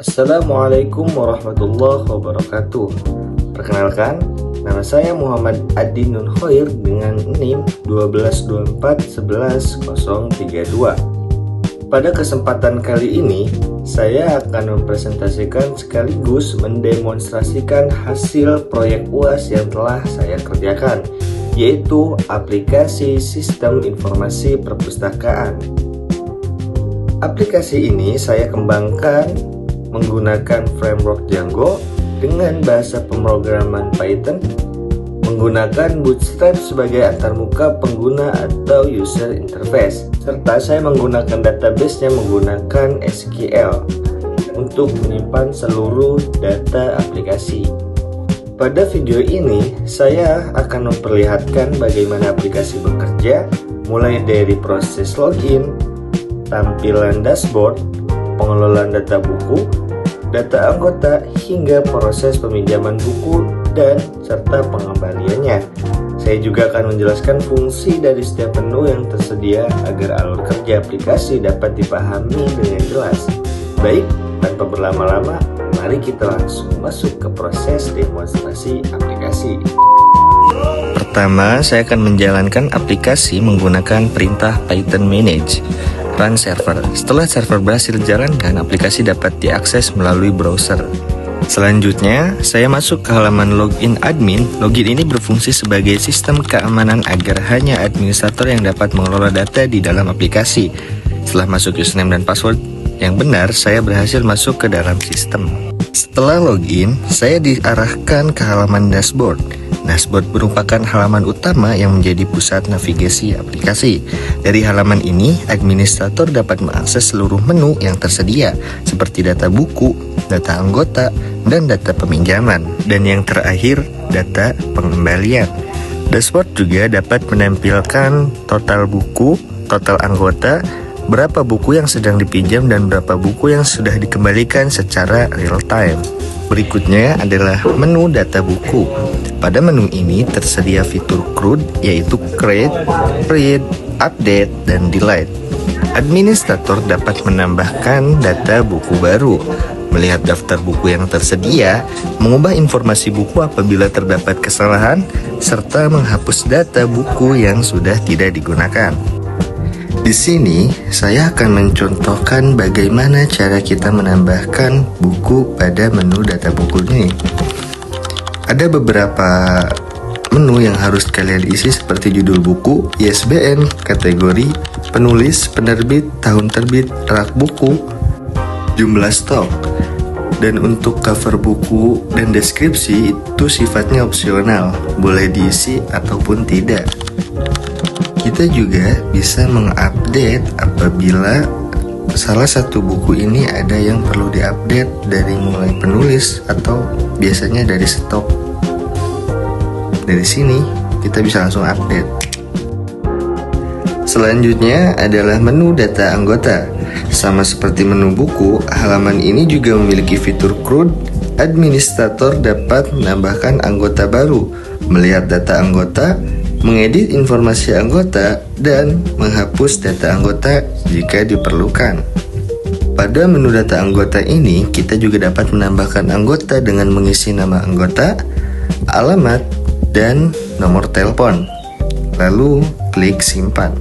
Assalamualaikum warahmatullahi wabarakatuh. Perkenalkan, nama saya Muhammad Adi Nun Khoir dengan NIM 122411032. Pada kesempatan kali ini, saya akan mempresentasikan sekaligus mendemonstrasikan hasil proyek UAS yang telah saya kerjakan, yaitu aplikasi Sistem Informasi Perpustakaan. Aplikasi ini saya kembangkan menggunakan framework Django dengan bahasa pemrograman Python, menggunakan Bootstrap sebagai antarmuka pengguna atau user interface, serta saya menggunakan database-nya menggunakan SQL untuk menyimpan seluruh data aplikasi. Pada video ini, saya akan memperlihatkan bagaimana aplikasi bekerja, mulai dari proses login, tampilan dashboard, pengelolaan data buku, data anggota, hingga proses peminjaman buku dan serta pengembaliannya. Saya juga akan menjelaskan fungsi dari setiap menu yang tersedia agar alur kerja aplikasi dapat dipahami dengan jelas. Baik, tanpa berlama-lama, mari kita langsung masuk ke proses demonstrasi aplikasi. Pertama, saya akan menjalankan aplikasi menggunakan perintah Python manage run server. Setelah server berhasil dijalankan, aplikasi dapat diakses melalui browser. Selanjutnya, saya masuk ke halaman login admin. Login ini berfungsi sebagai sistem keamanan agar hanya administrator yang dapat mengelola data di dalam aplikasi. Setelah masuk username dan password yang benar, saya berhasil masuk ke dalam sistem. Setelah login, saya diarahkan ke halaman dashboard. Dashboard merupakan halaman utama yang menjadi pusat navigasi aplikasi. Dari halaman ini, administrator dapat mengakses seluruh menu yang tersedia, seperti data buku, data anggota, dan data peminjaman. Dan yang terakhir, data pengembalian. Dashboard juga dapat menampilkan total buku, total anggota, berapa buku yang sedang dipinjam, dan berapa buku yang sudah dikembalikan secara real time. Berikutnya adalah menu data buku. Pada menu ini tersedia fitur CRUD, yaitu create, read, update, dan delete. Administrator dapat menambahkan data buku baru, melihat daftar buku yang tersedia, mengubah informasi buku apabila terdapat kesalahan, serta menghapus data buku yang sudah tidak digunakan. Di sini, saya akan mencontohkan bagaimana cara kita menambahkan buku pada menu data buku ini. Ada beberapa menu yang harus kalian isi seperti judul buku, ISBN, kategori, penulis, penerbit, tahun terbit, rak buku, jumlah stok. Dan untuk cover buku dan deskripsi itu sifatnya opsional, boleh diisi ataupun tidak. Kita juga bisa mengupdate apabila salah satu buku ini ada yang perlu diupdate dari mulai penulis atau biasanya dari stok. Dari sini kita bisa langsung update. Selanjutnya adalah menu data anggota. Sama seperti menu buku, halaman ini juga memiliki fitur CRUD. Administrator dapat menambahkan anggota baru, melihat data anggota, mengedit informasi anggota, dan menghapus data anggota jika diperlukan. Pada menu data anggota ini, kita juga dapat menambahkan anggota dengan mengisi nama anggota, alamat, dan nomor telepon. Lalu klik simpan.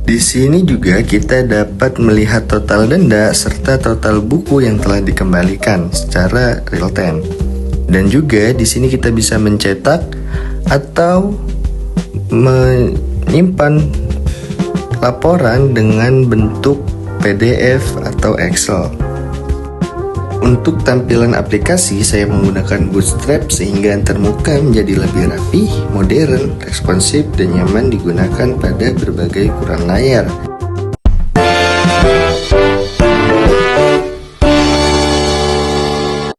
Di sini juga kita dapat melihat total denda serta total buku yang telah dikembalikan secara real time. Dan juga di sini kita bisa mencetak atau menyimpan laporan dengan bentuk PDF atau Excel. Untuk tampilan aplikasi, saya menggunakan Bootstrap sehingga antarmuka menjadi lebih rapi, modern, responsif, dan nyaman digunakan pada berbagai ukuran layar.